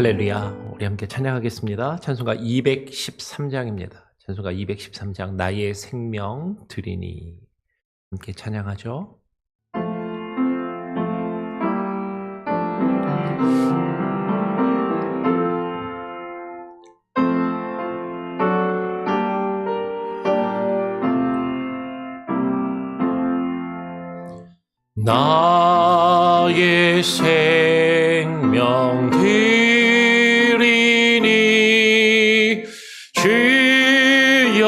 할렐루야. 우리 함께 찬양하겠습니다. 찬송가 213장입니다. 찬송가 213장 나의 생명 드리니 함께 찬양하죠. 나의 생명 드리니 주여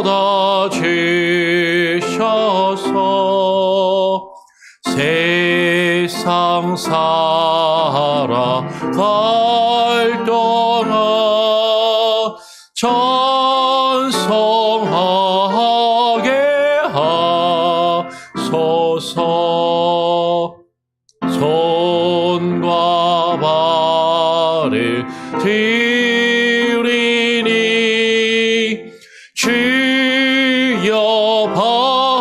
받아주셔서 세상 살아갈 동안 찬송하게 하소서. 손과 발을 드리니 주여 받아주셔서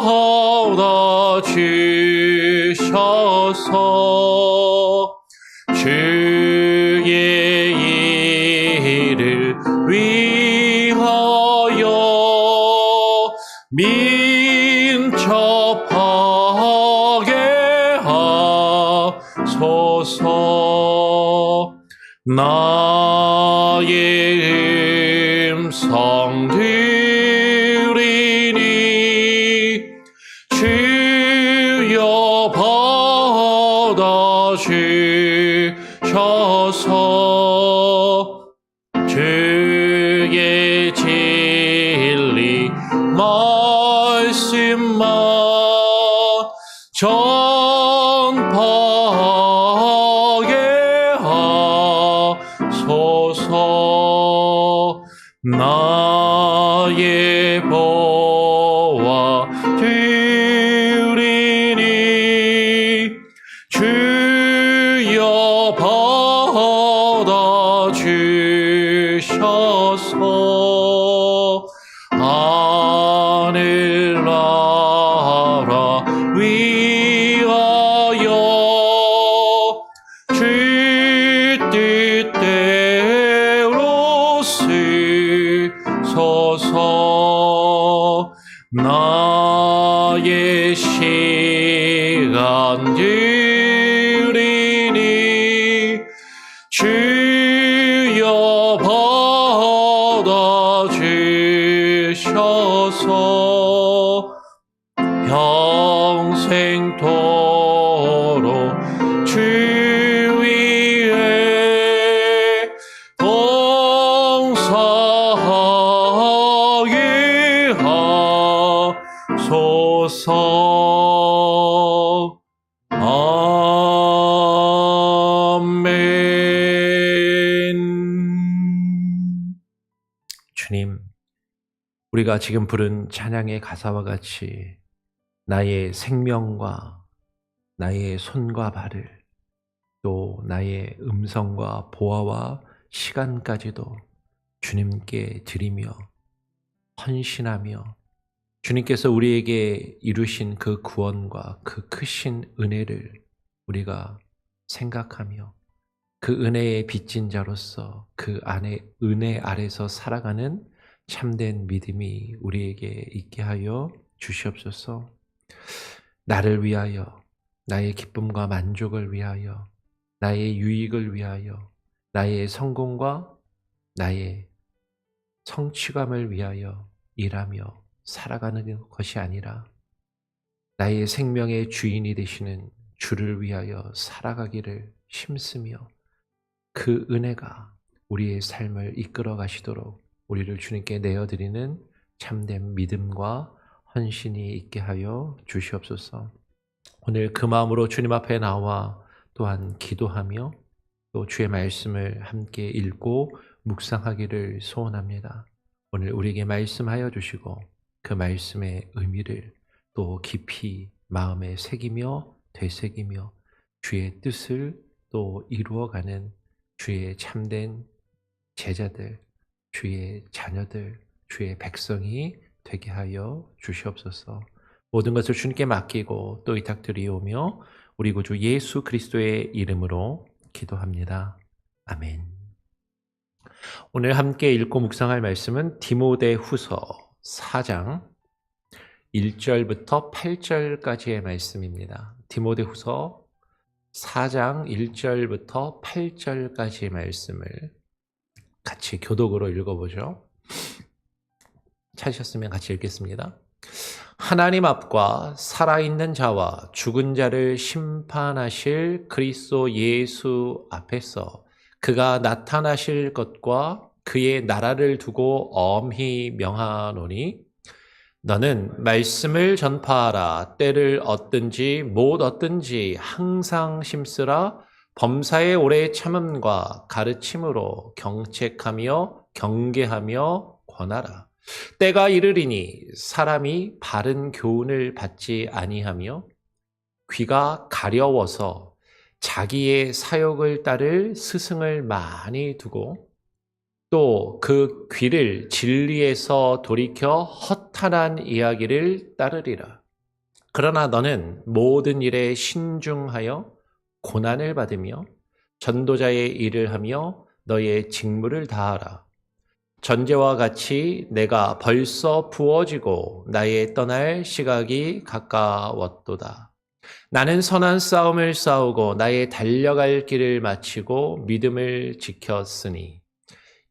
주의 일을 위하여 민첩하게 하소서. 나의 음성 드리니 주여 받아주셔서 주의 진리 말씀만 전파하게 하소서. 나의 보화 드리니 주여 받아주셔서 하늘나라 위하여 주 뜻대로 쓰소서. 나의 시간 드리니 주여 받아주셔서 평생토록 주 위에 봉사하게 하소서. 아멘. 주님, 우리가 지금 부른 찬양의 가사와 같이 나의 생명과 나의 손과 발을 또 나의 음성과 보아와 시간까지도 주님께 드리며 헌신하며 주님께서 우리에게 이루신 그 구원과 그 크신 은혜를 우리가 생각하며 그 은혜의 빚진 자로서 그 안에 은혜 아래서 살아가는 참된 믿음이 우리에게 있게 하여 주시옵소서. 나를 위하여, 나의 기쁨과 만족을 위하여, 나의 유익을 위하여, 나의 성공과 나의 성취감을 위하여 일하며 살아가는 것이 아니라 나의 생명의 주인이 되시는 주를 위하여 살아가기를 힘쓰며 그 은혜가 우리의 삶을 이끌어 가시도록 우리를 주님께 내어드리는 참된 믿음과 헌신이 있게 하여 주시옵소서. 오늘 그 마음으로 주님 앞에 나와 또한 기도하며 또 주의 말씀을 함께 읽고 묵상하기를 소원합니다. 오늘 우리에게 말씀하여 주시고 그 말씀의 의미를 또 깊이 마음에 새기며 되새기며 주의 뜻을 또 이루어가는 주의 참된 제자들, 주의 자녀들, 주의 백성이 되게 하여 주시옵소서. 모든 것을 주님께 맡기고 또 의탁드리오며 우리 구주 예수 그리스도의 이름으로 기도합니다. 아멘. 오늘 함께 읽고 묵상할 말씀은 디모데후서 4장 1절부터 8절까지의 말씀입니다. 디모데후서 4장 1절부터 8절까지의 말씀을 같이 교독으로 읽어보죠. 찾으셨으면 같이 읽겠습니다. 하나님 앞과 살아있는 자와 죽은 자를 심판하실 그리스도 예수 앞에서 그가 나타나실 것과 그의 나라를 두고 엄히 명하노니 너는 말씀을 전파하라. 때를 얻든지 못 얻든지 항상 심쓰라. 범사의 오래 참음과 가르침으로 경책하며 경계하며 권하라. 때가 이르리니 사람이 바른 교훈을 받지 아니하며 귀가 가려워서 자기의 사욕을 따를 스승을 많이 두고 또 그 귀를 진리에서 돌이켜 허탄한 이야기를 따르리라. 그러나 너는 모든 일에 신중하여 고난을 받으며 전도자의 일을 하며 너의 직무를 다하라. 전제와 같이 내가 벌써 부어지고 나의 떠날 시각이 가까웠도다. 나는 선한 싸움을 싸우고 나의 달려갈 길을 마치고 믿음을 지켰으니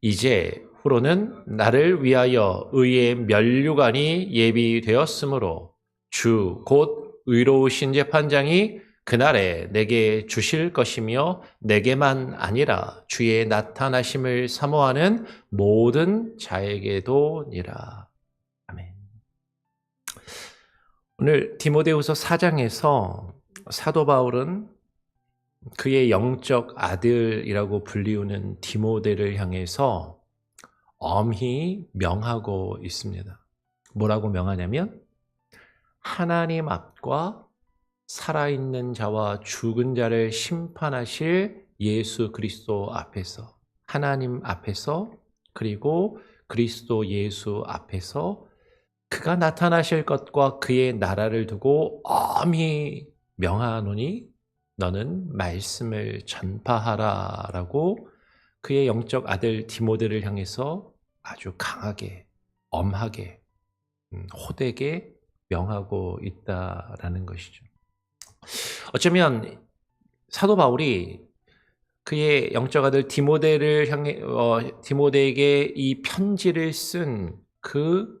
이제 후로는 나를 위하여 의의 면류관이 예비되었으므로 주 곧 의로우신 재판장이 그날에 내게 주실 것이며 내게만 아니라 주의 나타나심을 사모하는 모든 자에게도니라. 아멘. 오늘 디모데후서 4장에서 사도 바울은 그의 영적 아들이라고 불리우는 디모데를 향해서 엄히 명하고 있습니다. 뭐라고 명하냐면 하나님 앞과 살아있는 자와 죽은 자를 심판하실 예수 그리스도 앞에서, 하나님 앞에서, 그리고 그리스도 예수 앞에서 그가 나타나실 것과 그의 나라를 두고 엄히 명하노니 너는 말씀을 전파하라 라고 그의 영적 아들 디모데를 향해서 아주 강하게, 엄하게, 호되게 명하고 있다라는 것이죠. 어쩌면 사도 바울이 그의 영적 아들 디모데를 향해 디모데에게 이 편지를 쓴 그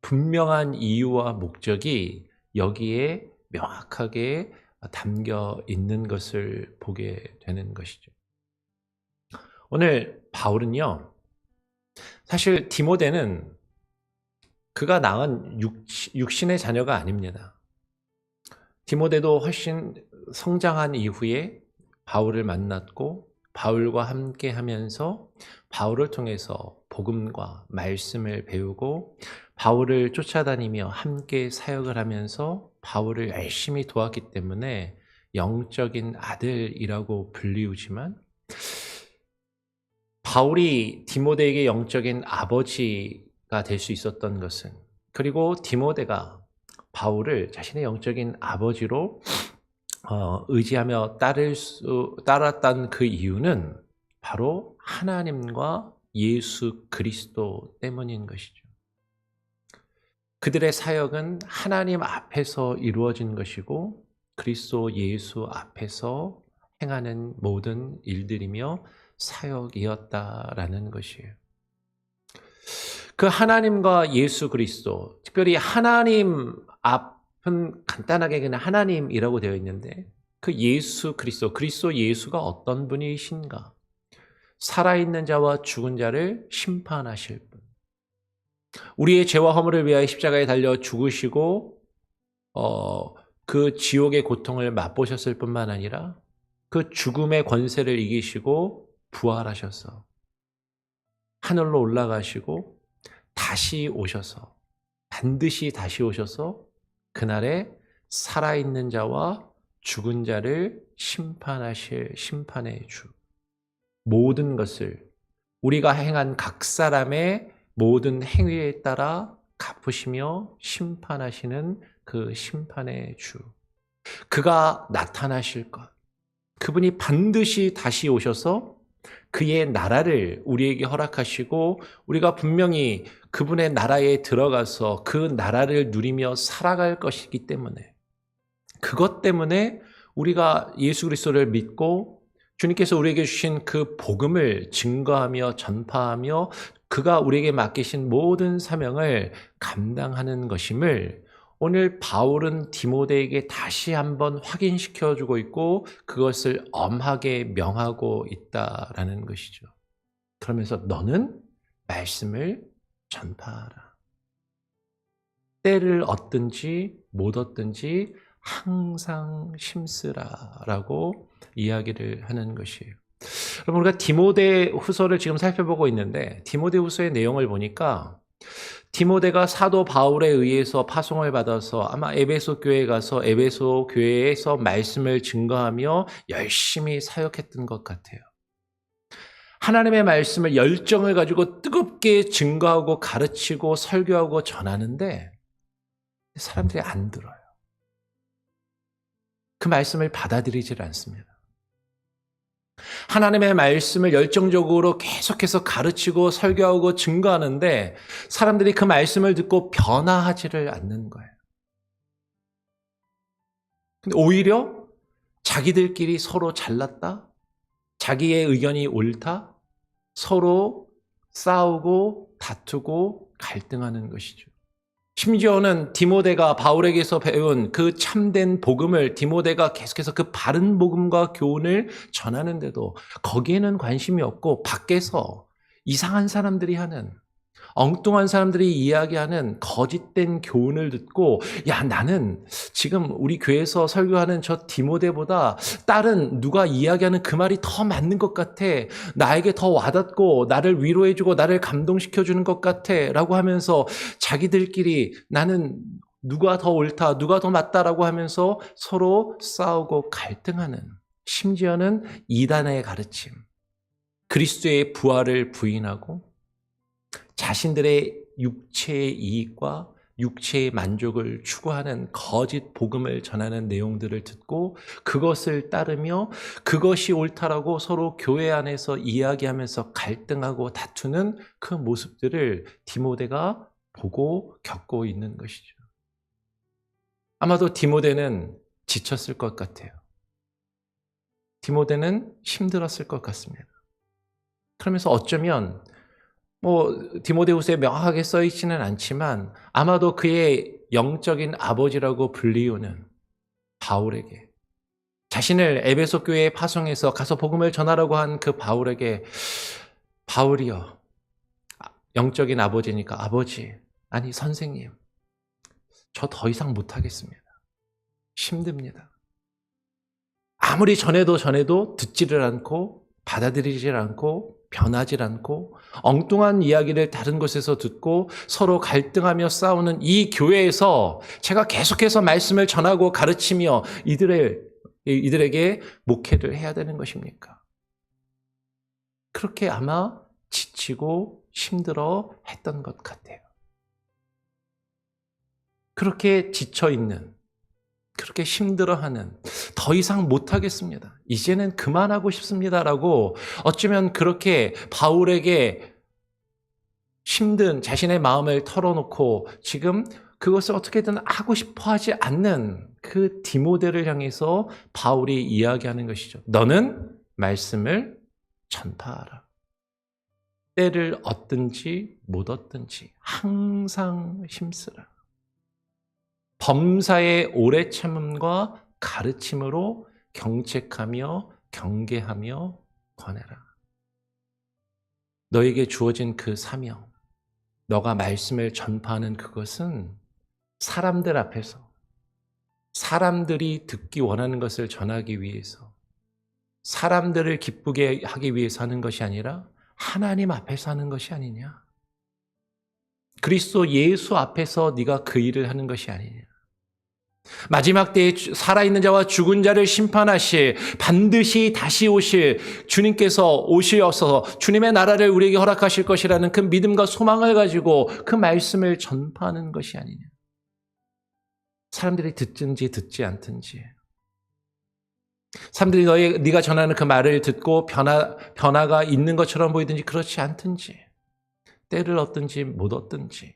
분명한 이유와 목적이 여기에 명확하게 담겨 있는 것을 보게 되는 것이죠. 오늘 바울은요, 사실 디모데는 그가 낳은 육신의 자녀가 아닙니다. 디모데도 훨씬 성장한 이후에 바울을 만났고 바울과 함께 하면서 바울을 통해서 복음과 말씀을 배우고 바울을 쫓아다니며 함께 사역을 하면서 바울을 열심히 도왔기 때문에 영적인 아들이라고 불리우지만 바울이 디모데에게 영적인 아버지가 될 수 있었던 것은, 그리고 디모데가 바울을 자신의 영적인 아버지로 의지하며 따랐던 그 이유는 바로 하나님과 예수 그리스도 때문인 것이죠. 그들의 사역은 하나님 앞에서 이루어진 것이고 그리스도 예수 앞에서 행하는 모든 일들이며 사역이었다라는 것이에요. 그 하나님과 예수 그리스도, 특별히 하나님 앞은 간단하게 그냥 하나님이라고 되어 있는데 그 예수 그리스도, 그리스도 예수가 어떤 분이신가? 살아있는 자와 죽은 자를 심판하실 분. 우리의 죄와 허물을 위하여 십자가에 달려 죽으시고 그 지옥의 고통을 맛보셨을 뿐만 아니라 그 죽음의 권세를 이기시고 부활하셔서 하늘로 올라가시고 다시 오셔서, 반드시 다시 오셔서 그날에 살아있는 자와 죽은 자를 심판하실 심판의 주. 모든 것을 우리가 행한 각 사람의 모든 행위에 따라 갚으시며 심판하시는 그 심판의 주. 그가 나타나실 것. 그분이 반드시 다시 오셔서 그의 나라를 우리에게 허락하시고 우리가 분명히 그분의 나라에 들어가서 그 나라를 누리며 살아갈 것이기 때문에, 그것 때문에 우리가 예수 그리스도를 믿고 주님께서 우리에게 주신 그 복음을 증거하며 전파하며 그가 우리에게 맡기신 모든 사명을 감당하는 것임을 오늘 바울은 디모데에게 다시 한번 확인시켜 주고 있고 그것을 엄하게 명하고 있다라는 것이죠. 그러면서 너는 말씀을 전파하라. 때를 얻든지 못 얻든지 항상 힘쓰라라고 이야기를 하는 것이에요. 여러분, 우리가 디모데 후서를 지금 살펴보고 있는데 디모데 후서의 내용을 보니까 디모데가 사도 바울에 의해서 파송을 받아서 아마 에베소 교회에 가서 에베소 교회에서 말씀을 증거하며 열심히 사역했던 것 같아요. 하나님의 말씀을 열정을 가지고 뜨겁게 증거하고 가르치고 설교하고 전하는데 사람들이 안 들어요. 그 말씀을 받아들이질 않습니다. 하나님의 말씀을 열정적으로 계속해서 가르치고 설교하고 증거하는데 사람들이 그 말씀을 듣고 변화하지를 않는 거예요. 근데 오히려 자기들끼리 서로 잘났다, 자기의 의견이 옳다, 서로 싸우고 다투고 갈등하는 것이죠. 심지어는 디모데가 바울에게서 배운 그 참된 복음을 디모데가 계속해서 그 바른 복음과 교훈을 전하는데도 거기에는 관심이 없고 밖에서 이상한 사람들이 하는, 엉뚱한 사람들이 이야기하는 거짓된 교훈을 듣고 야, 나는 지금 우리 교회에서 설교하는 저 디모데보다 다른 누가 이야기하는 그 말이 더 맞는 것 같아, 나에게 더 와닿고 나를 위로해주고 나를 감동시켜주는 것 같아 라고 하면서 자기들끼리 나는 누가 더 옳다, 누가 더 맞다라고 하면서 서로 싸우고 갈등하는, 심지어는 이단의 가르침, 그리스도의 부활을 부인하고 자신들의 육체의 이익과 육체의 만족을 추구하는 거짓 복음을 전하는 내용들을 듣고 그것을 따르며 그것이 옳다라고 서로 교회 안에서 이야기하면서 갈등하고 다투는 그 모습들을 디모데가 보고 겪고 있는 것이죠. 아마도 디모데는 지쳤을 것 같아요. 디모데는 힘들었을 것 같습니다. 그러면서 어쩌면 디모데후서에 명확하게 써 있지는 않지만 아마도 그의 영적인 아버지라고 불리우는 바울에게, 자신을 에베소 교회에 파송해서 가서 복음을 전하라고 한 그 바울에게, 바울이여, 영적인 아버지니까 아버지, 아니 선생님, 저 더 이상 못하겠습니다. 힘듭니다. 아무리 전해도 듣지를 않고 받아들이질 않고 변하질 않고 엉뚱한 이야기를 다른 곳에서 듣고 서로 갈등하며 싸우는 이 교회에서 제가 계속해서 말씀을 전하고 가르치며 이들에게 목회를 해야 되는 것입니까? 그렇게 아마 지치고 힘들어 했던 것 같아요. 그렇게 지쳐있는, 그렇게 힘들어하는, 더 이상 못하겠습니다, 이제는 그만하고 싶습니다라고 어쩌면 그렇게 바울에게 힘든 자신의 마음을 털어놓고 지금 그것을 어떻게든 하고 싶어 하지 않는 그 디모데를 향해서 바울이 이야기하는 것이죠. 너는 말씀을 전파하라. 때를 얻든지 못 얻든지 항상 힘쓰라. 범사의 오래 참음과 가르침으로 경책하며 경계하며 권해라. 너에게 주어진 그 사명, 너가 말씀을 전파하는 그것은 사람들 앞에서 사람들이 듣기 원하는 것을 전하기 위해서, 사람들을 기쁘게 하기 위해서 하는 것이 아니라 하나님 앞에서 하는 것이 아니냐. 그리스도 예수 앞에서 네가 그 일을 하는 것이 아니냐. 마지막 때에 살아있는 자와 죽은 자를 심판하실, 반드시 다시 오실 주님께서 오셔서 주님의 나라를 우리에게 허락하실 것이라는 그 믿음과 소망을 가지고 그 말씀을 전파하는 것이 아니냐. 사람들이 듣든지 듣지 않든지 사람들이 네가 전하는 그 말을 듣고 변화가 있는 것처럼 보이든지 그렇지 않든지, 때를 얻든지 못 얻든지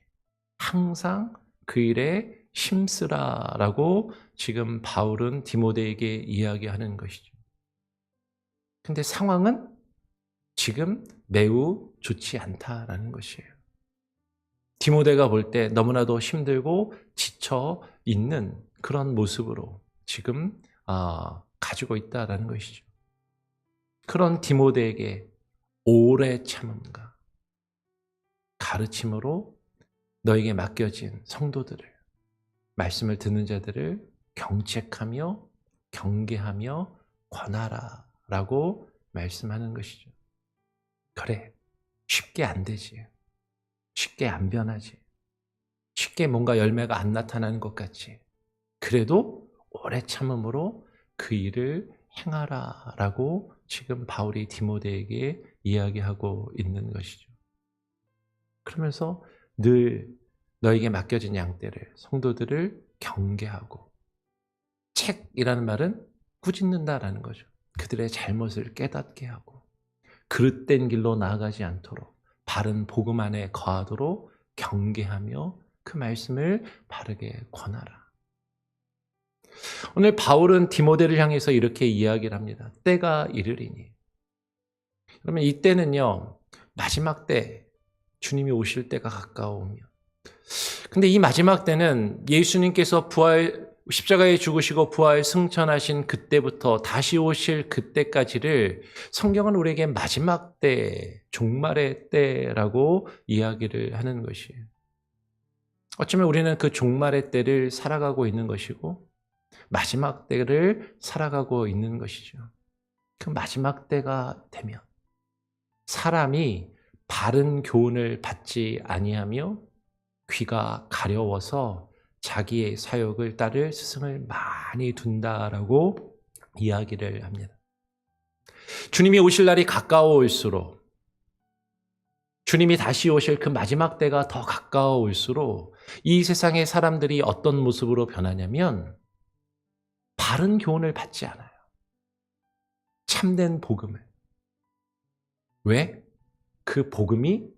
항상 그 일에 힘쓰라라고 지금 바울은 디모데에게 이야기하는 것이죠. 근데 상황은 지금 매우 좋지 않다라는 것이에요. 디모데가 볼 때 너무나도 힘들고 지쳐 있는 그런 모습으로 지금 가지고 있다라는 것이죠. 그런 디모데에게 오래 참음과 가르침으로 너에게 맡겨진 성도들을, 말씀을 듣는 자들을 경책하며 경계하며 권하라 라고 말씀하는 것이죠. 그래, 쉽게 안 되지. 쉽게 안 변하지. 쉽게 뭔가 열매가 안 나타나는 것 같지. 그래도 오래 참음으로 그 일을 행하라 라고 지금 바울이 디모데에게 이야기하고 있는 것이죠. 그러면서 늘 너에게 맡겨진 양떼를, 성도들을 경계하고, 책이라는 말은 꾸짖는다라는 거죠. 그들의 잘못을 깨닫게 하고 그릇된 길로 나아가지 않도록 바른 복음 안에 거하도록 경계하며 그 말씀을 바르게 권하라. 오늘 바울은 디모데를 향해서 이렇게 이야기를 합니다. 때가 이르리니. 그러면 이 때는요, 마지막 때, 주님이 오실 때가 가까우며, 근데 이 마지막 때는 예수님께서 십자가에 죽으시고 부활 승천하신 그때부터 다시 오실 그때까지를 성경은 우리에게 마지막 때, 종말의 때라고 이야기를 하는 것이에요. 어쩌면 우리는 그 종말의 때를 살아가고 있는 것이고 마지막 때를 살아가고 있는 것이죠. 그 마지막 때가 되면 사람이 바른 교훈을 받지 아니하며 귀가 가려워서 자기의 사욕을 따를 스승을 많이 둔다라고 이야기를 합니다. 주님이 오실 날이 가까워올수록, 주님이 다시 오실 그 마지막 때가 더 가까워올수록 이 세상의 사람들이 어떤 모습으로 변하냐면 바른 교훈을 받지 않아요. 참된 복음을. 왜? 그 복음이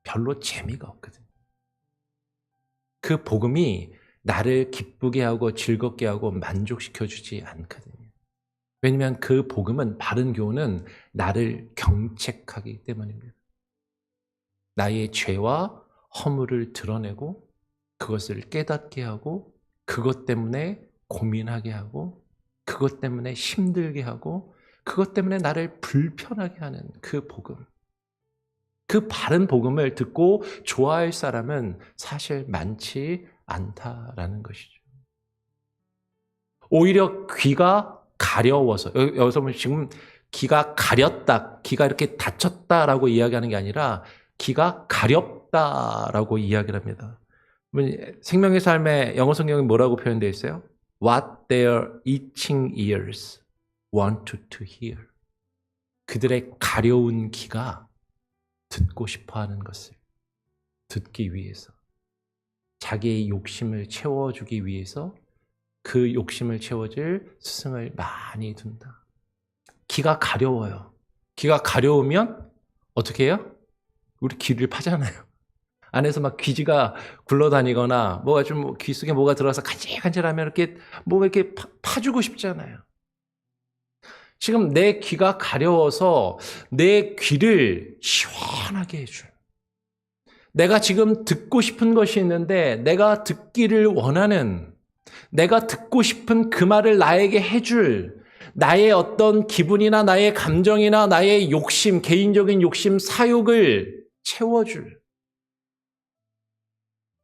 별로 재미가 없거든요. 그 복음이 나를 기쁘게 하고 즐겁게 하고 만족시켜주지 않거든요. 왜냐하면 그 복음은, 바른 교훈은 나를 경책하기 때문입니다. 나의 죄와 허물을 드러내고 그것을 깨닫게 하고 그것 때문에 고민하게 하고 그것 때문에 힘들게 하고 그것 때문에 나를 불편하게 하는 그 복음. 그 바른 복음을 듣고 좋아할 사람은 사실 많지 않다라는 것이죠. 오히려 귀가 가려워서, 여기서 보면 지금 귀가 가렸다, 귀가 이렇게 다쳤다라고 이야기하는 게 아니라 귀가 가렵다라고 이야기를 합니다. 생명의 삶의 영어 성경이 뭐라고 표현되어 있어요? What their itching ears want to hear. 그들의 가려운 귀가 듣고 싶어하는 것을 듣기 위해서, 자기의 욕심을 채워주기 위해서 그 욕심을 채워줄 스승을 많이 둔다. 귀가 가려워요. 귀가 가려우면 어떻게 해요? 우리 귀를 파잖아요. 안에서 막 귀지가 굴러다니거나 뭐가 좀 귀 속에 뭐가 들어가서 간질간질하면 이렇게 뭐가 이렇게 파주고 싶잖아요. 지금 내 귀가 가려워서 내 귀를 시원하게 해줄, 내가 지금 듣고 싶은 것이 있는데 내가 듣기를 원하는, 내가 듣고 싶은 그 말을 나에게 해줄, 나의 어떤 기분이나 나의 감정이나 나의 욕심, 개인적인 욕심, 사욕을 채워줄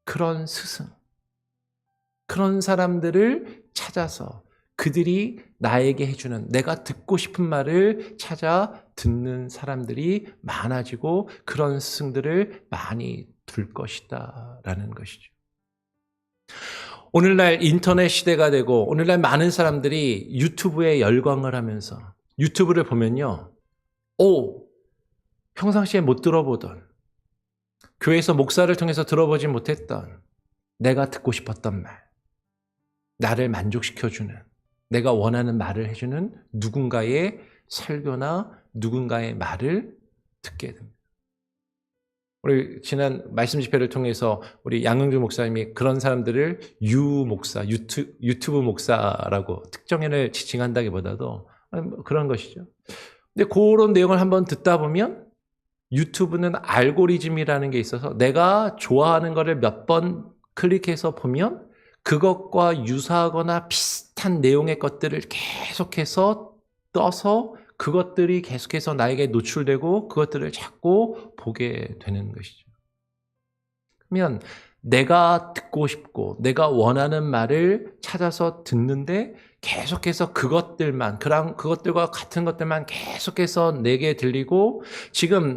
그런 스승, 그런 사람들을 찾아서 그들이 나에게 해주는, 내가 듣고 싶은 말을 찾아 듣는 사람들이 많아지고 그런 스승들을 많이 둘 것이다 라는 것이죠. 오늘날 인터넷 시대가 되고 오늘날 많은 사람들이 유튜브에 열광을 하면서 유튜브를 보면요, 평상시에 못 들어보던, 교회에서 목사를 통해서 들어보지 못했던 내가 듣고 싶었던 말, 나를 만족시켜주는 내가 원하는 말을 해주는 누군가의 설교나 누군가의 말을 듣게 됩니다. 우리 지난 말씀 집회를 통해서 우리 양흥주 목사님이 그런 사람들을 유목사, 유튜브 목사라고 특정인을 지칭한다기보다도 그런 것이죠. 근데 그런 내용을 한번 듣다 보면 유튜브는 알고리즘이라는 게 있어서 내가 좋아하는 거를 몇 번 클릭해서 보면 그것과 유사하거나 비슷한 내용의 것들을 계속해서 떠서 그것들이 계속해서 나에게 노출되고 그것들을 자꾸 보게 되는 것이죠. 그러면 내가 듣고 싶고 내가 원하는 말을 찾아서 듣는데 계속해서 그것들과 같은 것들만 계속해서 내게 들리고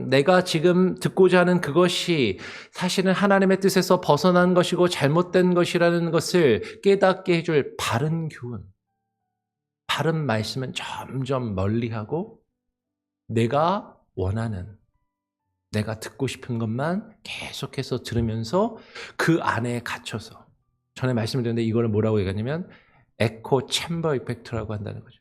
내가 지금 듣고자 하는 그것이 사실은 하나님의 뜻에서 벗어난 것이고 잘못된 것이라는 것을 깨닫게 해줄 바른 교훈, 바른 말씀은 점점 멀리하고 내가 원하는, 내가 듣고 싶은 것만 계속해서 들으면서 그 안에 갇혀서, 전에 말씀드렸는데 이거를 뭐라고 얘기하냐면 에코 챔버 이펙트라고 한다는 거죠.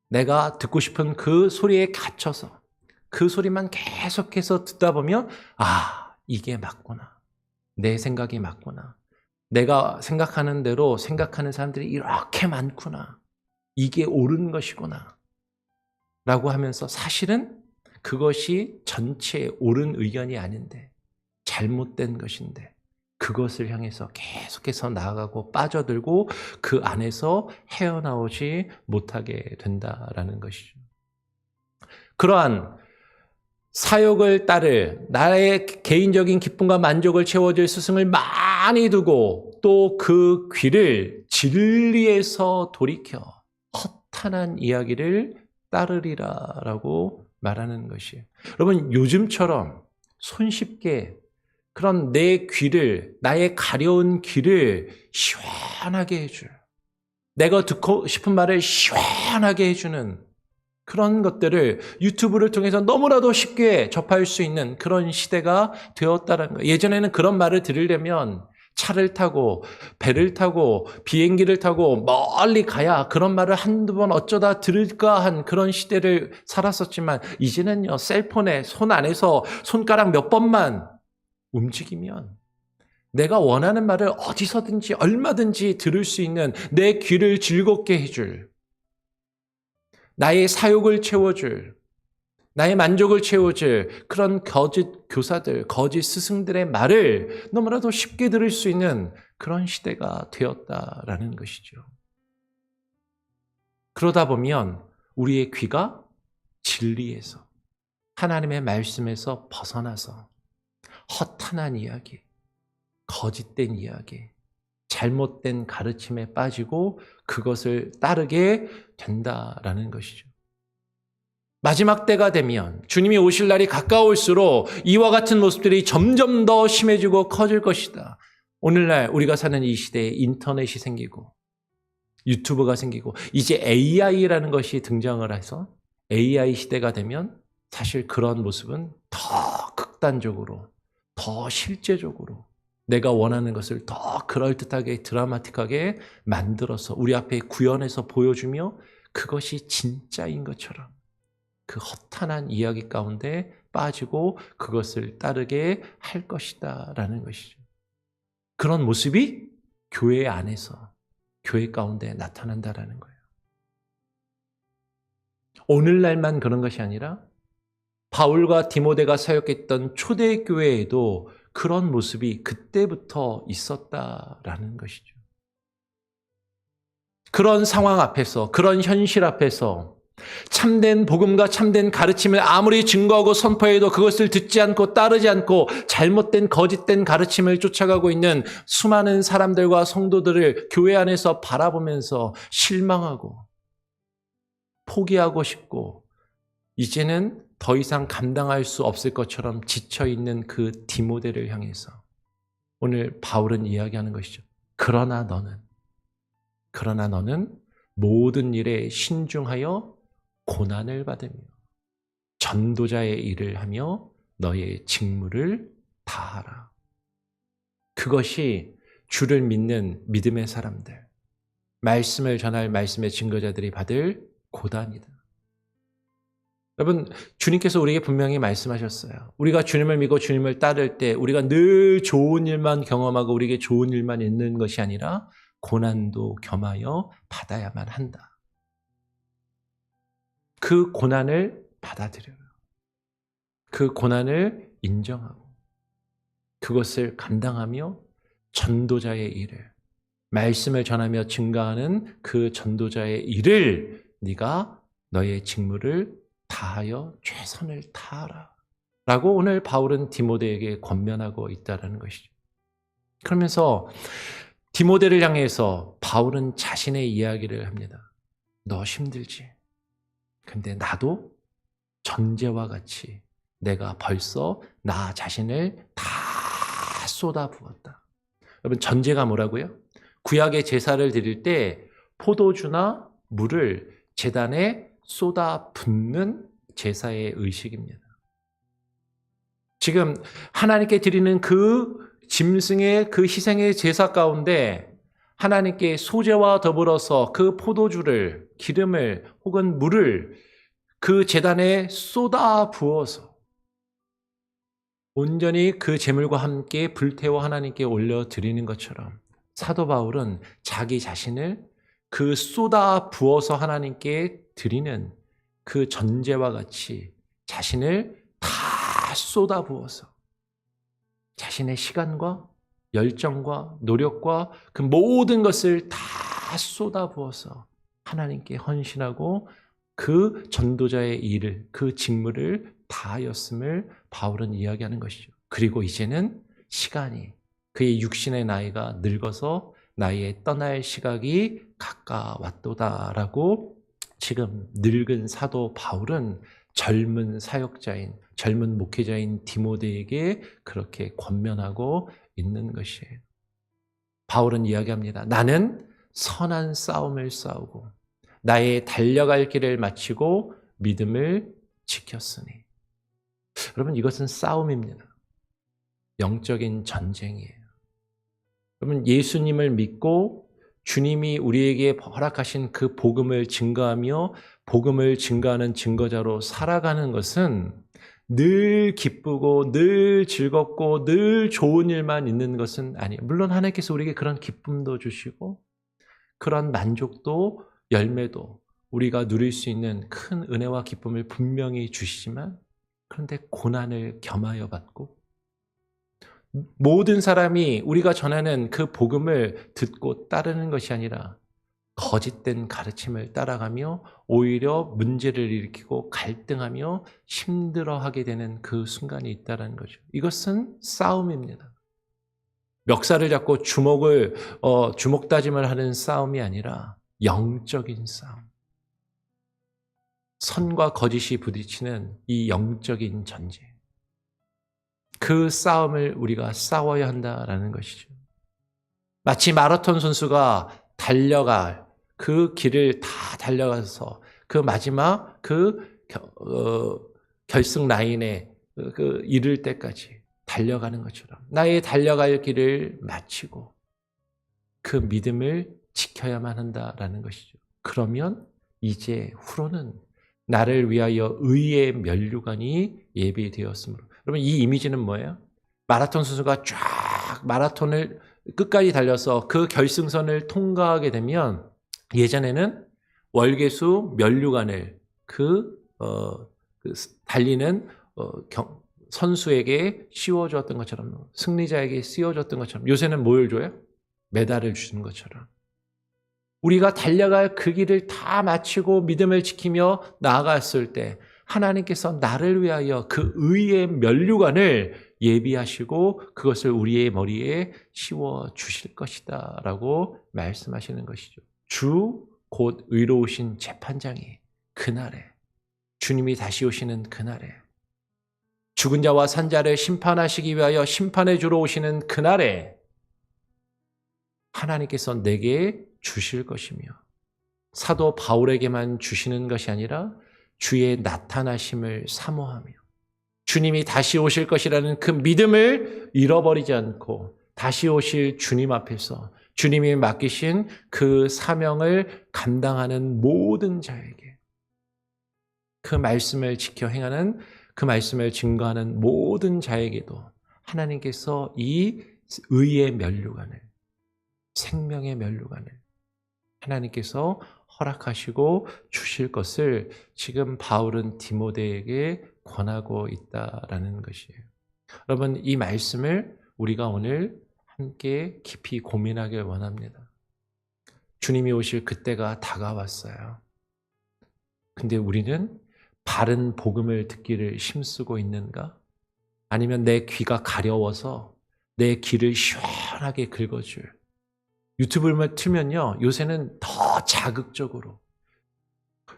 내가 듣고 싶은 그 소리에 갇혀서 그 소리만 계속해서 듣다 보면 이게 맞구나. 내 생각이 맞구나. 내가 생각하는 대로 생각하는 사람들이 이렇게 많구나. 이게 옳은 것이구나. 라고 하면서 사실은 그것이 전체 옳은 의견이 아닌데 잘못된 것인데 그것을 향해서 계속해서 나아가고 빠져들고 그 안에서 헤어나오지 못하게 된다라는 것이죠. 그러한 사역을 따를 나의 개인적인 기쁨과 만족을 채워줄 스승을 많이 두고 또 그 귀를 진리에서 돌이켜 허탄한 이야기를 따르리라라고 말하는 것이에요. 여러분, 요즘처럼 손쉽게 그런 내 귀를, 나의 가려운 귀를 시원하게 해줄, 내가 듣고 싶은 말을 시원하게 해주는 그런 것들을 유튜브를 통해서 너무나도 쉽게 접할 수 있는 그런 시대가 되었다는 거예요. 예전에는 그런 말을 들으려면 차를 타고 배를 타고 비행기를 타고 멀리 가야 그런 말을 한두 번 어쩌다 들을까 한 그런 시대를 살았었지만 이제는요, 셀폰에 손 안에서 손가락 몇 번만 움직이면 내가 원하는 말을 어디서든지 얼마든지 들을 수 있는, 내 귀를 즐겁게 해줄, 나의 사욕을 채워줄, 나의 만족을 채워줄 그런 거짓 교사들, 거짓 스승들의 말을 너무나도 쉽게 들을 수 있는 그런 시대가 되었다라는 것이죠. 그러다 보면 우리의 귀가 진리에서, 하나님의 말씀에서 벗어나서 허탄한 이야기, 거짓된 이야기, 잘못된 가르침에 빠지고 그것을 따르게 된다라는 것이죠. 마지막 때가 되면, 주님이 오실 날이 가까울수록 이와 같은 모습들이 점점 더 심해지고 커질 것이다. 오늘날 우리가 사는 이 시대에 인터넷이 생기고 유튜브가 생기고 이제 AI라는 것이 등장을 해서 AI 시대가 되면 사실 그런 모습은 더 극단적으로, 더 실제적으로 내가 원하는 것을 더 그럴듯하게 드라마틱하게 만들어서 우리 앞에 구현해서 보여주며 그것이 진짜인 것처럼 그 허탄한 이야기 가운데 빠지고 그것을 따르게 할 것이다 라는 것이죠. 그런 모습이 교회 안에서, 교회 가운데 나타난다라는 거예요. 오늘날만 그런 것이 아니라 바울과 디모데가 사역했던 초대교회에도 그런 모습이 그때부터 있었다라는 것이죠. 그런 상황 앞에서, 그런 현실 앞에서 참된 복음과 참된 가르침을 아무리 증거하고 선포해도 그것을 듣지 않고 따르지 않고 잘못된 거짓된 가르침을 쫓아가고 있는 수많은 사람들과 성도들을 교회 안에서 바라보면서 실망하고 포기하고 싶고 이제는 더 이상 감당할 수 없을 것처럼 지쳐있는 그 디모데를 향해서 오늘 바울은 이야기하는 것이죠. 그러나 너는 모든 일에 신중하여 고난을 받으며 전도자의 일을 하며 너의 직무를 다하라. 그것이 주를 믿는 믿음의 사람들, 말씀을 전할 말씀의 증거자들이 받을 고단이다. 여러분, 주님께서 우리에게 분명히 말씀하셨어요. 우리가 주님을 믿고 주님을 따를 때 우리가 늘 좋은 일만 경험하고 우리에게 좋은 일만 있는 것이 아니라 고난도 겸하여 받아야만 한다. 그 고난을 받아들여요. 그 고난을 인정하고 그것을 감당하며 전도자의 일을, 말씀을 전하며 증가하는 그 전도자의 일을 네가 너의 직무를 다하여 최선을 다하라 라고 오늘 바울은 디모데에게 권면하고 있다는 것이죠. 그러면서 디모데를 향해서 바울은 자신의 이야기를 합니다. 너 힘들지? 근데 나도 전제와 같이 내가 벌써 나 자신을 다 쏟아부었다. 여러분, 전제가 뭐라고요? 구약의 제사를 드릴 때 포도주나 물을 제단에 쏟아붓는 제사의 의식입니다. 지금 하나님께 드리는 그 짐승의 그 희생의 제사 가운데 하나님께 소제와 더불어서 그 포도주를, 기름을 혹은 물을 그 제단에 쏟아 부어서 온전히 그 제물과 함께 불태워 하나님께 올려드리는 것처럼 사도 바울은 자기 자신을 그 쏟아 부어서 하나님께 드리는 그 전제와 같이 자신을 다 쏟아 부어서 자신의 시간과 열정과 노력과 그 모든 것을 다 쏟아 부어서 하나님께 헌신하고 그 전도자의 일을, 그 직무를 다하였음을 바울은 이야기하는 것이죠. 그리고 이제는 시간이, 그의 육신의 나이가 늙어서 나이에 떠날 시각이 가까웠도다라고 지금 늙은 사도 바울은 젊은 사역자인, 젊은 목회자인 디모데에게 그렇게 권면하고 있는 것이에요. 바울은 이야기합니다. 나는 선한 싸움을 싸우고 나의 달려갈 길을 마치고 믿음을 지켰으니. 여러분, 이것은 싸움입니다. 영적인 전쟁이에요. 여러분, 예수님을 믿고 주님이 우리에게 허락하신 그 복음을 증거하며 복음을 증거하는 증거자로 살아가는 것은 늘 기쁘고 늘 즐겁고 늘 좋은 일만 있는 것은 아니에요. 물론 하나님께서 우리에게 그런 기쁨도 주시고 그런 만족도 열매도 우리가 누릴 수 있는 큰 은혜와 기쁨을 분명히 주시지만 그런데 고난을 겸하여 받고 모든 사람이 우리가 전하는 그 복음을 듣고 따르는 것이 아니라 거짓된 가르침을 따라가며 오히려 문제를 일으키고 갈등하며 힘들어하게 되는 그 순간이 있다는 거죠. 이것은 싸움입니다. 멱살을 잡고 주먹 다짐을 하는 싸움이 아니라 영적인 싸움. 선과 거짓이 부딪히는 이 영적인 전쟁. 그 싸움을 우리가 싸워야 한다라는 것이죠. 마치 마라톤 선수가 달려갈 그 길을 다 달려가서 그 마지막 결승 라인에 이를 때까지 달려가는 것처럼 나의 달려갈 길을 마치고 그 믿음을 지켜야만 한다라는 것이죠. 그러면 이제 후로는 나를 위하여 의의 면류관이 예비되었으므로. 여러분, 이 이미지는 뭐예요? 마라톤 선수가 쫙 마라톤을 끝까지 달려서 그 결승선을 통과하게 되면 예전에는 월계수 면류관을 달리는 선수에게 씌워줬던 것처럼 승리자에게 씌워줬던 것처럼 요새는 뭘 줘요? 메달을 주는 것처럼 우리가 달려갈 그 길을 다 마치고 믿음을 지키며 나아갔을 때 하나님께서 나를 위하여 그 의의 면류관을 예비하시고 그것을 우리의 머리에 씌워 주실 것이다 라고 말씀하시는 것이죠. 주 곧 의로우신 재판장이 그날에 주님이 다시 오시는 그날에 죽은 자와 산 자를 심판하시기 위하여 심판해 주러 오시는 그날에 하나님께서 내게 주실 것이며 사도 바울에게만 주시는 것이 아니라 주의 나타나심을 사모하며 주님이 다시 오실 것이라는 그 믿음을 잃어버리지 않고 다시 오실 주님 앞에서 주님이 맡기신 그 사명을 감당하는 모든 자에게, 그 말씀을 지켜 행하는, 그 말씀을 증거하는 모든 자에게도 하나님께서 이 의의 면류관을, 생명의 면류관을 하나님께서 허락하시고 주실 것을 지금 바울은 디모데에게 권하고 있다라는 것이에요. 여러분, 이 말씀을 우리가 오늘 함께 깊이 고민하길 원합니다. 주님이 오실 그때가 다가왔어요. 근데 우리는 바른 복음을 듣기를 힘쓰고 있는가? 아니면 내 귀가 가려워서 내 귀를 시원하게 긁어줄, 유튜브를 틀면요, 요새는 더 자극적으로,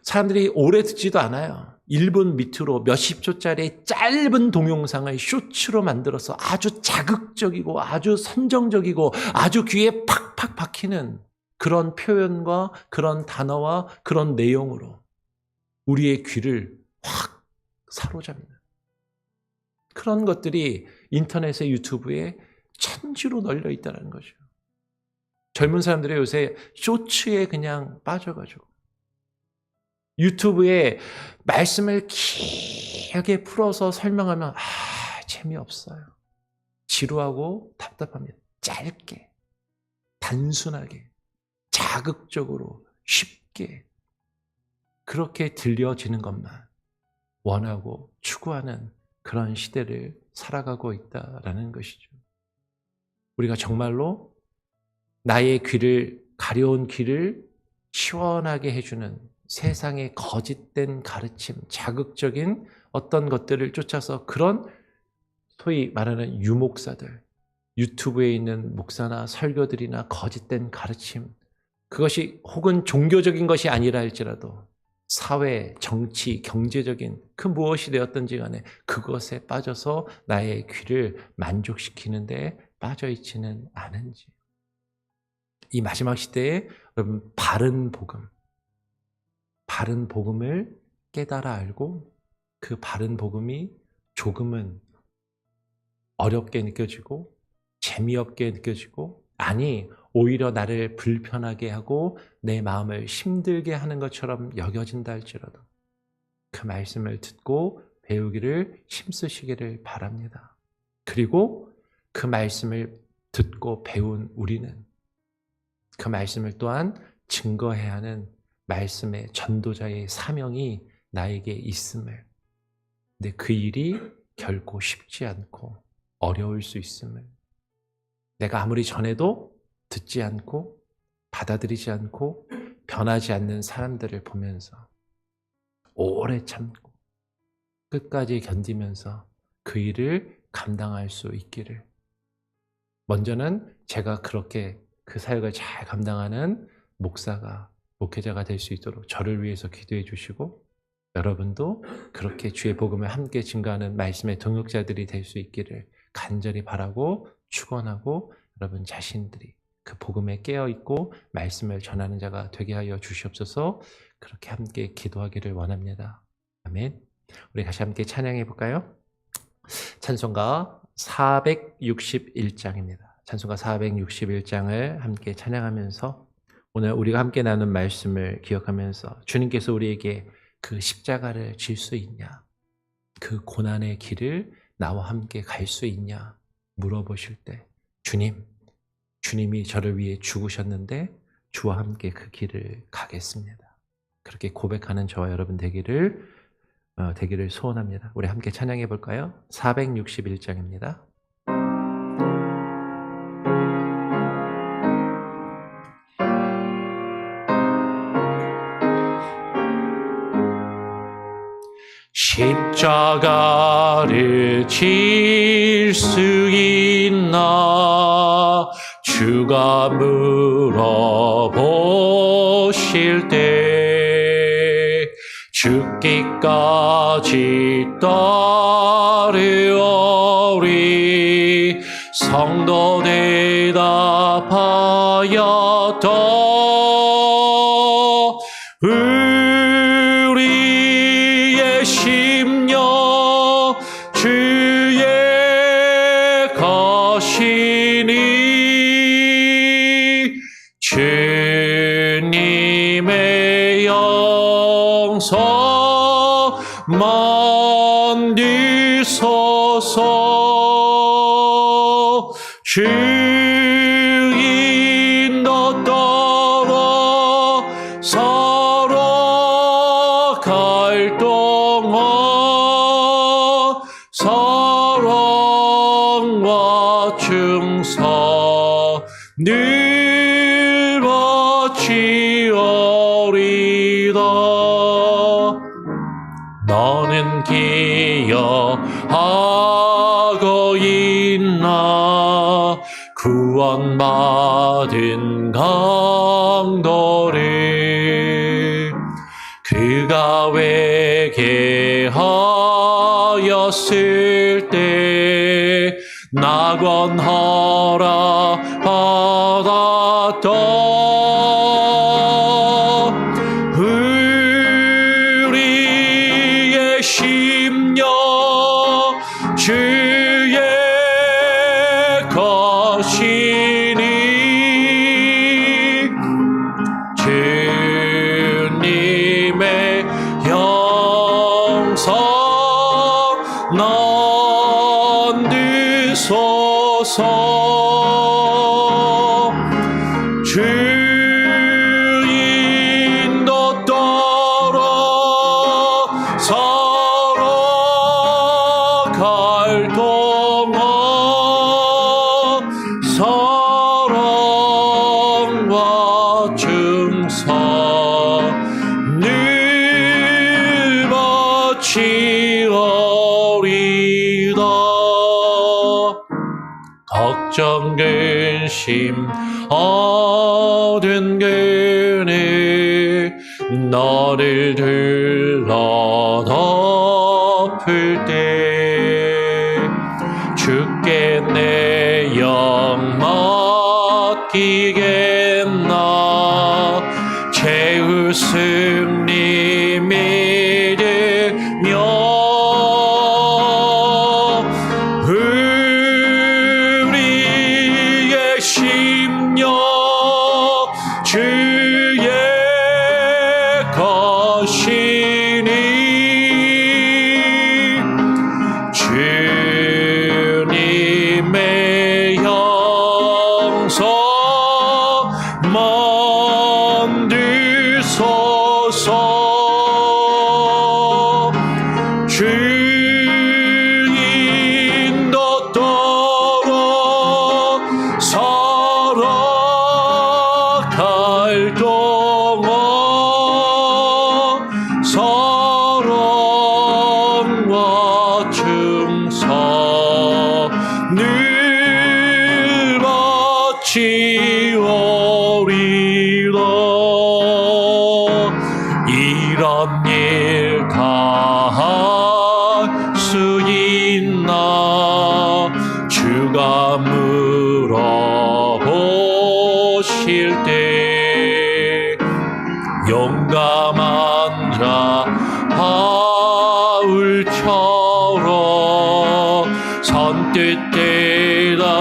사람들이 오래 듣지도 않아요. 1분 밑으로 몇십 초짜리 짧은 동영상을 쇼츠로 만들어서 아주 자극적이고 아주 선정적이고 아주 귀에 팍팍 박히는 그런 표현과 그런 단어와 그런 내용으로 우리의 귀를 확 사로잡는 그런 것들이 인터넷에, 유튜브에 천지로 널려 있다는 거죠. 젊은 사람들이 요새 쇼츠에 그냥 빠져가지고 유튜브에 말씀을 길게 풀어서 설명하면 재미없어요. 지루하고 답답합니다. 짧게, 단순하게, 자극적으로, 쉽게 그렇게 들려지는 것만 원하고 추구하는 그런 시대를 살아가고 있다라는 것이죠. 우리가 정말로 나의 귀를, 가려운 귀를 시원하게 해주는 세상의 거짓된 가르침, 자극적인 어떤 것들을 쫓아서 그런 소위 말하는 유목사들, 유튜브에 있는 목사나 설교들이나 거짓된 가르침, 그것이 혹은 종교적인 것이 아니라 할지라도 사회, 정치, 경제적인 그 무엇이 되었든지 간에 그것에 빠져서 나의 귀를 만족시키는 데 빠져있지는 않은지. 이 마지막 시대에 여러분 바른 복음을 깨달아 알고 그 바른 복음이 조금은 어렵게 느껴지고 재미없게 느껴지고, 아니 오히려 나를 불편하게 하고 내 마음을 힘들게 하는 것처럼 여겨진다 할지라도 그 말씀을 듣고 배우기를 힘쓰시기를 바랍니다. 그리고 그 말씀을 듣고 배운 우리는 그 말씀을 또한 증거해야 하는 말씀의 전도자의 사명이 나에게 있음을, 근데 그 일이 결코 쉽지 않고 어려울 수 있음을, 내가 아무리 전해도 듣지 않고 받아들이지 않고 변하지 않는 사람들을 보면서 오래 참고 끝까지 견디면서 그 일을 감당할 수 있기를, 먼저는 제가 그렇게 그 사역을 잘 감당하는 목사가, 목회자가 될 수 있도록 저를 위해서 기도해 주시고, 여러분도 그렇게 주의 복음을 함께 증거하는 말씀의 동역자들이 될 수 있기를 간절히 바라고 축원하고, 여러분 자신들이 그 복음에 깨어있고 말씀을 전하는 자가 되게 하여 주시옵소서. 그렇게 함께 기도하기를 원합니다. 아멘. 우리 다시 함께 찬양해 볼까요? 찬송가 461장입니다. 찬송가 461장을 함께 찬양하면서 오늘 우리가 함께 나눈 말씀을 기억하면서 주님께서 우리에게 그 십자가를 질 수 있냐, 그 고난의 길을 나와 함께 갈 수 있냐 물어보실 때, 주님이 저를 위해 죽으셨는데 주와 함께 그 길을 가겠습니다. 그렇게 고백하는 저와 여러분 되기를 소원합니다. 우리 함께 찬양해 볼까요? 461장입니다. 십자가를 질 수 있나 주가 물어보실 때 죽기까지 따르오리. 성도 대답하였다. 우리의 심령 주의 것이니 만드소서. 주인도 따라 살아갈 동안 사랑과 충성 늘 바치오리다. 너는 기억하고 있나 구원받은 강도를. 그가 회개하였을 때 낙원하라 받았다. 우리의 심령 주의 것이니 주님의 영성 만드소서. 주인도 따라 살아갈 동안 사랑과 충성 늘 바치오리다. 걱정 근심 얻은 그네 너를 둘러 덮을 때 주께 내 영 맡기겠나. 최후 승리 믿으며 우리의 심령 주의 것이니 주님의 영성 만드소서. 주인도 따라 살아갈 동안 사랑과 충성 늘 바치오리라. 이런 일 다 할 수 있나 주가 물어보실 때 용감한 자 바울처럼 선뜻 대답하리라.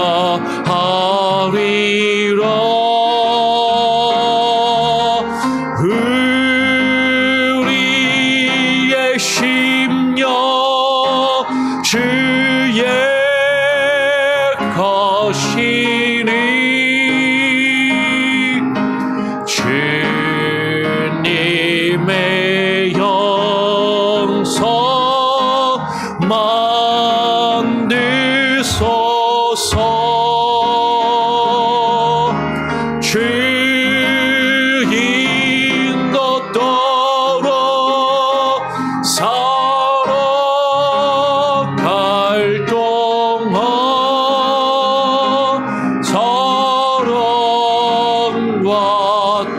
우리의 심령 주의 것이니 주님의 영성 만드소서. 주인도 따라 살아갈 동안 사랑과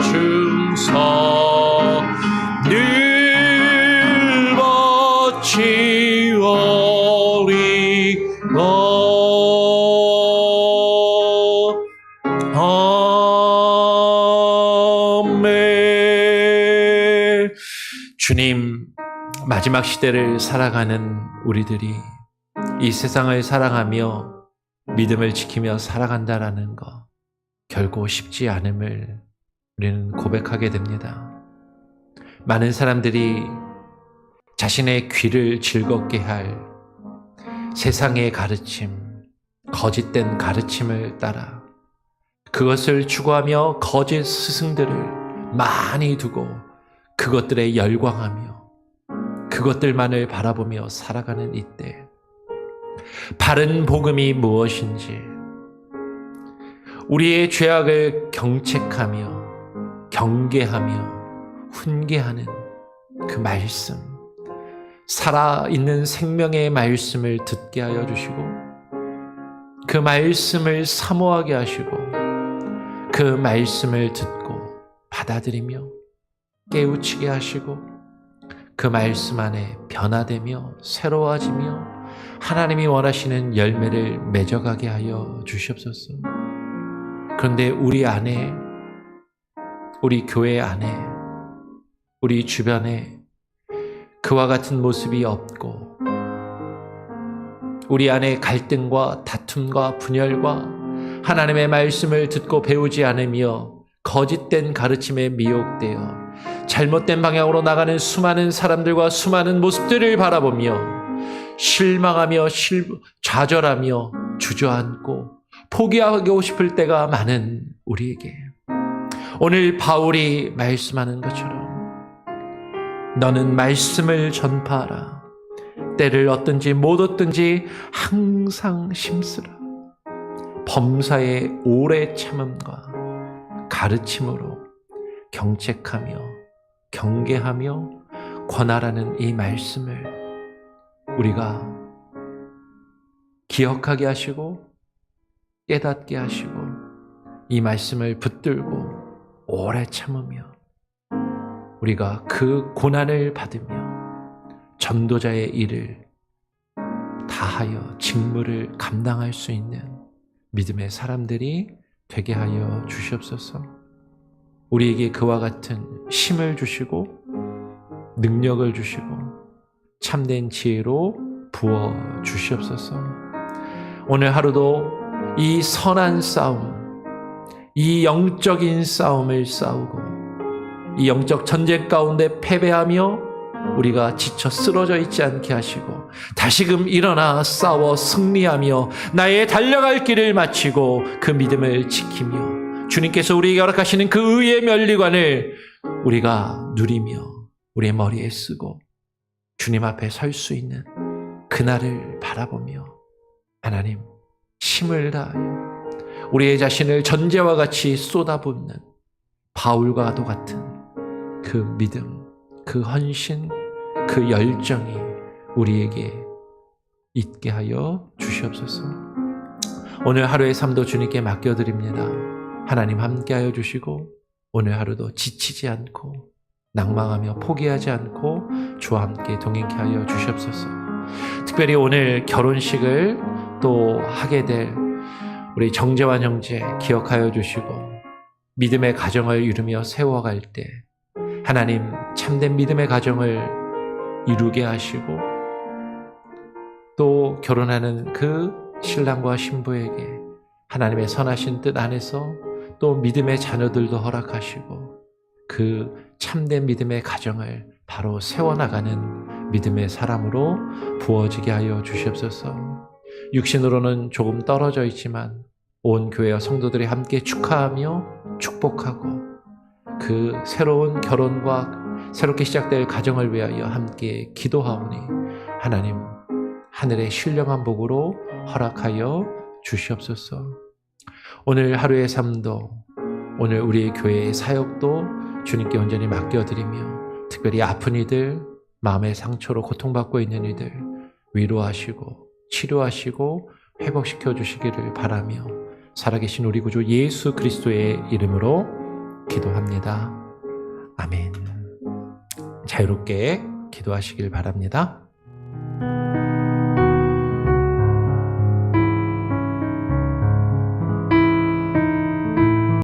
충성 늘 바치오리라. 아멘. 주님, 마지막 시대를 살아가는 우리들이 이 세상을 사랑하며 믿음을 지키며 살아간다라는 것 결코 쉽지 않음을 우리는 고백하게 됩니다. 많은 사람들이 자신의 귀를 즐겁게 할 세상의 가르침, 거짓된 가르침을 따라 그것을 추구하며 거짓 스승들을 많이 두고 그것들에 열광하며 그것들만을 바라보며 살아가는 이때 바른 복음이 무엇인지 우리의 죄악을 경책하며 경계하며 훈계하는 그 말씀, 살아있는 생명의 말씀을 듣게 하여 주시고 그 말씀을 사모하게 하시고 그 말씀을 듣고 받아들이며 깨우치게 하시고 그 말씀 안에 변화되며 새로워지며 하나님이 원하시는 열매를 맺어가게 하여 주시옵소서. 그런데 우리 안에, 우리 교회 안에, 우리 주변에 그와 같은 모습이 없고 우리 안에 갈등과 다툼과 분열과 하나님의 말씀을 듣고 배우지 않으며 거짓된 가르침에 미혹되어 잘못된 방향으로 나가는 수많은 사람들과 수많은 모습들을 바라보며 실망하며 좌절하며 주저앉고 포기하고 싶을 때가 많은 우리에게 오늘 바울이 말씀하는 것처럼 너는 말씀을 전파하라. 때를 얻든지 못 얻든지 항상 심쓰라. 범사의 오래 참음과 가르침으로 경책하며 경계하며 권하라는 이 말씀을 우리가 기억하게 하시고 깨닫게 하시고 이 말씀을 붙들고 오래 참으며 우리가 그 고난을 받으며 전도자의 일을 다하여 직무를 감당할 수 있는 믿음의 사람들이 되게 하여 주시옵소서. 우리에게 그와 같은 힘을 주시고 능력을 주시고 참된 지혜로 부어 주시옵소서. 오늘 하루도 이 선한 싸움, 이 영적인 싸움을 싸우고 이 영적 전쟁 가운데 패배하며 우리가 지쳐 쓰러져 있지 않게 하시고 다시금 일어나 싸워 승리하며 나의 달려갈 길을 마치고 그 믿음을 지키며 주님께서 우리에게 허락하시는 그 의의 면류관을 우리가 누리며 우리의 머리에 쓰고 주님 앞에 설 수 있는 그날을 바라보며 하나님 힘을 다하여 우리의 자신을 전제와 같이 쏟아붓는 바울과도 같은 그 믿음, 그 헌신, 그 열정이 우리에게 있게 하여 주시옵소서. 오늘 하루의 삶도 주님께 맡겨드립니다. 하나님 함께하여 주시고 오늘 하루도 지치지 않고 낭망하며 포기하지 않고 주와 함께 동행케 하여 주시옵소서. 특별히 오늘 결혼식을 또 하게 될 우리 정재환 형제 기억하여 주시고 믿음의 가정을 이루며 세워갈 때 하나님 참된 믿음의 가정을 이루게 하시고 또 결혼하는 그 신랑과 신부에게 하나님의 선하신 뜻 안에서 또 믿음의 자녀들도 허락하시고 그 참된 믿음의 가정을 바로 세워나가는 믿음의 사람으로 부어지게 하여 주시옵소서. 육신으로는 조금 떨어져 있지만 온 교회와 성도들이 함께 축하하며 축복하고 그 새로운 결혼과 새롭게 시작될 가정을 위하여 함께 기도하오니 하나님 하늘의 신령한 복으로 허락하여 주시옵소서. 오늘 하루의 삶도 오늘 우리의 교회의 사역도 주님께 온전히 맡겨드리며 특별히 아픈 이들, 마음의 상처로 고통받고 있는 이들 위로하시고 치료하시고 회복시켜 주시기를 바라며 살아계신 우리 구주 예수 그리스도의 이름으로 기도합니다. 아멘. 자유롭게 기도하시길 바랍니다.